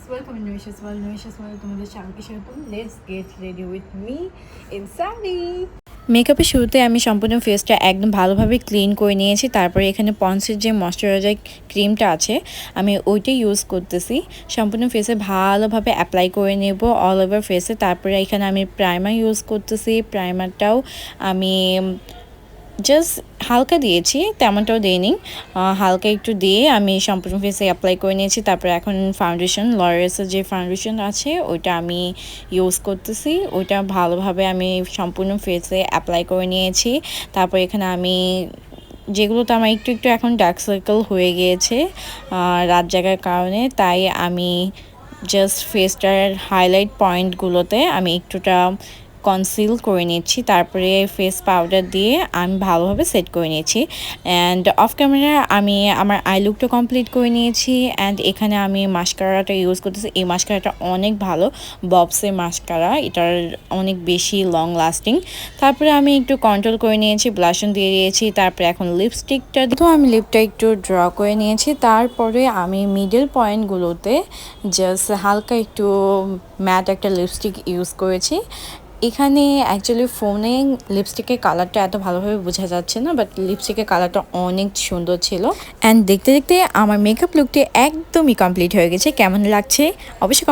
guys, welcome in Noishes World. Noishes World তোমাদের সবাইকে স্বাগতম. Let's get ready with me in Sari. মেকআপের শুরুতে আমি সম্পূর্ণ ফেসটা একদম ভালোভাবে ক্লিন করে নিয়েছি। তারপরে এখানে পন্সের যে ময়শ্চারাইজার ক্রিমটা আছে আমি ওইটাই ইউজ করতেছি। সম্পূর্ণ ফেসে ভালোভাবে অ্যাপ্লাই করে নেব অল ওভার ফেসে। তারপরে এখানে আমি প্রাইমার ইউজ করতেছি। প্রাইমারটাও আমি জাস্ট হালকা দিয়েছি, তেমনটাও দিইনি, হালকা একটু দিয়ে আমি সম্পূর্ণ ফেসে অ্যাপ্লাই করে নিয়েছি। তারপরে এখন ফাউন্ডেশন, লরিয়ালের যে ফাউন্ডেশন আছে ওইটা আমি ইউজ করতেছি। ওইটা ভালোভাবে আমি সম্পূর্ণ ফেসে অ্যাপ্লাই করে নিয়েছি। তারপর এখানে আমি যেগুলোতে আমার একটু একটু এখন ডার্ক সার্কেল হয়ে গিয়েছে রাত জাগার কারণে, তাই আমি জাস্ট ফেসটার হাইলাইট পয়েন্টগুলোতে আমি একটুটা কনসিল করে নিচ্ছি। তারপরে ফেস পাউডার দিয়ে আমি ভালোভাবে সেট করে নিয়েছি। অ্যান্ড অফ ক্যামেরা আমি আমার আই লুকটা কমপ্লিট করে নিয়েছি। অ্যান্ড এখানে আমি মাস্কারাটা ইউজ করতেছি। এই মাস্কারাটা অনেক ভালো, ববসের মাস্কারা, এটার অনেক বেশি লং লাস্টিং। তারপরে আমি একটু কন্ট্রোল করে নিয়েছি, ব্লাশন দিয়ে দিয়েছি। তারপরে এখন লিপস্টিকটা তো আমি লিপটা একটু ড্র করে নিয়েছি। তারপরে আমি মিডল পয়েন্টগুলোতে জাস্ট হালকা একটু ম্যাট একটা লিপস্টিক ইউজ করেছি। এখানে অ্যাকচুয়ালি ফোনে লিপস্টিকের কালারটা এত ভালোভাবে বোঝা যাচ্ছে না, বাট লিপস্টিকের কালারটা অনেক সুন্দর ছিল। অ্যান্ড দেখতে দেখতে আমার মেকআপ লুকটি একদমই কমপ্লিট হয়ে গেছে। কেমন লাগছে অবশ্যই